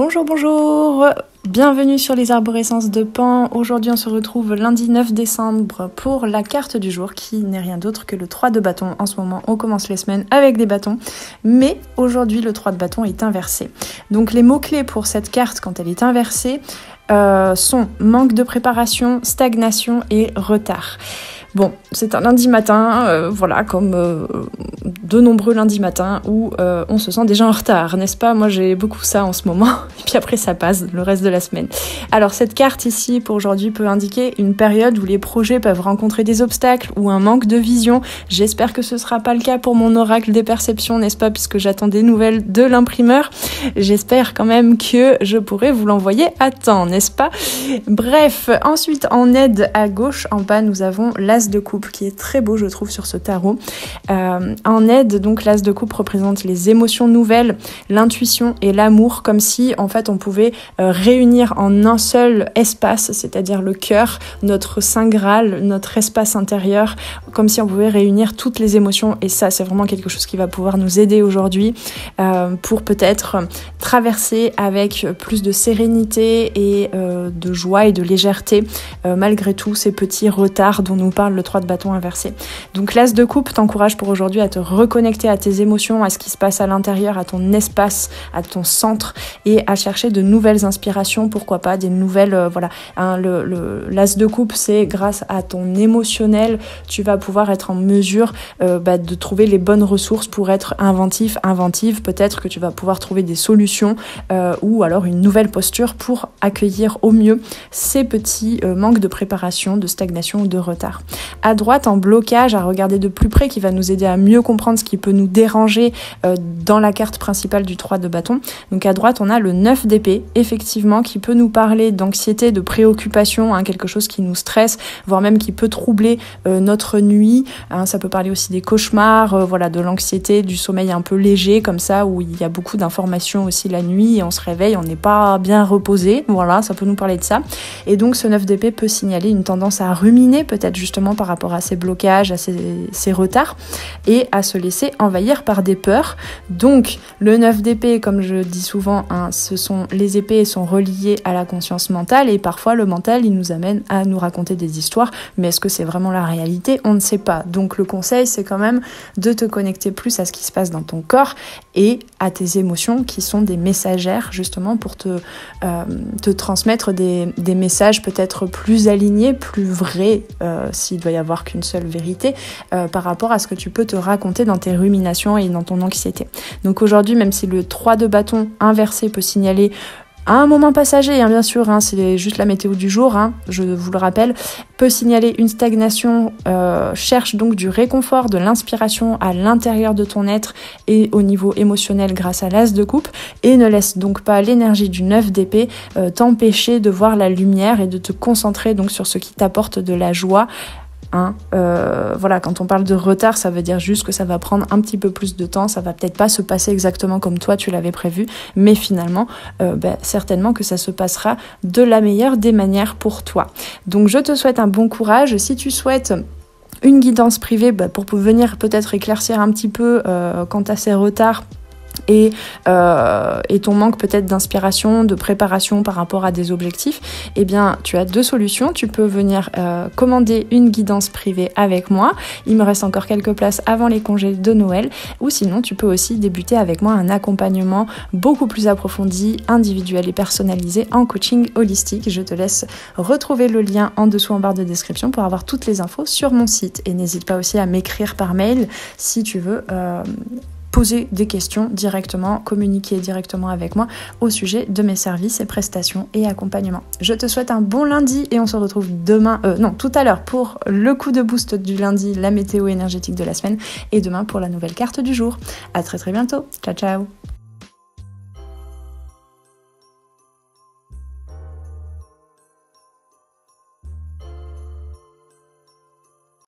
Bonjour, bonjour, bienvenue sur les arborescences de Pan. Aujourd'hui on se retrouve lundi 9 décembre pour la carte du jour qui n'est rien d'autre que le 3 de bâton. En ce moment on commence les semaines avec des bâtons, mais aujourd'hui le 3 de bâton est inversé. Donc les mots-clés pour cette carte quand elle est inversée sont manque de préparation, stagnation et retard. Bon, c'est un lundi matin, voilà, comme de nombreux lundis matins où on se sent déjà en retard, n'est-ce pas? Moi j'ai beaucoup ça en ce moment, et puis après ça passe le reste de la semaine. Alors cette carte ici pour aujourd'hui peut indiquer une période où les projets peuvent rencontrer des obstacles ou un manque de vision. J'espère que ce sera pas le cas pour mon oracle des perceptions, n'est-ce pas? Puisque j'attends des nouvelles de l'imprimeur. J'espère quand même que je pourrai vous l'envoyer à temps, n'est-ce pas? Bref, ensuite en aide à gauche, en bas, nous avons l'As de coupe qui est très beau je trouve sur ce tarot. En aide, donc l'As de coupe représente les émotions nouvelles, l'intuition et l'amour, comme si en fait on pouvait réunir en un seul espace, c'est-à-dire le cœur, notre Saint Graal, notre espace intérieur, comme si on pouvait réunir toutes les émotions, et ça c'est vraiment quelque chose qui va pouvoir nous aider aujourd'hui pour peut-être traverser avec plus de sérénité et de joie et de légèreté malgré tout ces petits retards dont nous parle le 3 de bâton inversé. Donc l'As de coupe t'encourage pour aujourd'hui à te reconnecter à tes émotions, à ce qui se passe à l'intérieur, à ton espace, à ton centre, et à chercher de nouvelles inspirations, pourquoi pas des nouvelles voilà, hein, l'As de coupe, c'est grâce à ton émotionnel, tu vas pouvoir être en mesure de trouver les bonnes ressources pour être inventive, peut-être que tu vas pouvoir trouver des solutions ou alors une nouvelle posture pour accueillir au mieux ces petits manques de préparation, de stagnation ou de retard. À droite, en blocage, à regarder de plus près, qui va nous aider à mieux comprendre ce qui peut nous déranger dans la carte principale du 3 de bâton. Donc à droite, on a le 9 d'épée, effectivement, qui peut nous parler d'anxiété, de préoccupation, hein, quelque chose qui nous stresse, voire même qui peut troubler notre nuit. Hein, ça peut parler aussi des cauchemars, voilà, de l'anxiété, du sommeil un peu léger, comme ça, où il y a beaucoup d'informations aussi la nuit, et on se réveille, on n'est pas bien reposé. Voilà, ça peut nous parler de ça. Et donc ce 9 d'épée peut signaler une tendance à ruminer, peut-être justement par rapport à ces blocages, à ces retards, et à se laisser envahir par des peurs. Donc le 9 d'épée, comme je dis souvent, hein, les épées sont reliées à la conscience mentale, et parfois le mental il nous amène à nous raconter des histoires, mais est-ce que c'est vraiment la réalité? On ne sait pas. Donc le conseil c'est quand même de te connecter plus à ce qui se passe dans ton corps et à tes émotions qui sont des messagères justement pour te transmettre des messages peut-être plus alignés, plus vrais, s'il doit y avoir qu'une seule vérité par rapport à ce que tu peux te raconter dans tes ruminations et dans ton anxiété. Donc aujourd'hui, même si le 3 de bâton inversé peut signaler à un moment passager, hein, bien sûr, hein, c'est juste la météo du jour, hein, je vous le rappelle, peut signaler une stagnation, cherche donc du réconfort, de l'inspiration à l'intérieur de ton être et au niveau émotionnel grâce à l'As de coupe, et ne laisse donc pas l'énergie du 9 d'épée t'empêcher de voir la lumière et de te concentrer donc sur ce qui t'apporte de la joie. Hein, voilà, quand on parle de retard, ça veut dire juste que ça va prendre un petit peu plus de temps, ça va peut-être pas se passer exactement comme toi tu l'avais prévu, mais finalement certainement que ça se passera de la meilleure des manières pour toi. Donc je te souhaite un bon courage. Si tu souhaites une guidance privée pour venir peut-être éclaircir un petit peu quant à ces retards et ton manque peut-être d'inspiration, de préparation par rapport à des objectifs, eh bien tu as deux solutions. Tu peux venir commander une guidance privée avec moi, il me reste encore quelques places avant les congés de Noël, ou sinon tu peux aussi débuter avec moi un accompagnement beaucoup plus approfondi, individuel et personnalisé en coaching holistique. Je te laisse retrouver le lien en dessous en barre de description pour avoir toutes les infos sur mon site, et n'hésite pas aussi à m'écrire par mail si tu veux poser des questions directement, communiquer directement avec moi au sujet de mes services et prestations et accompagnement. Je te souhaite un bon lundi et on se retrouve tout à l'heure pour le coup de boost du lundi, la météo énergétique de la semaine, et demain pour la nouvelle carte du jour. À très très bientôt. Ciao ciao.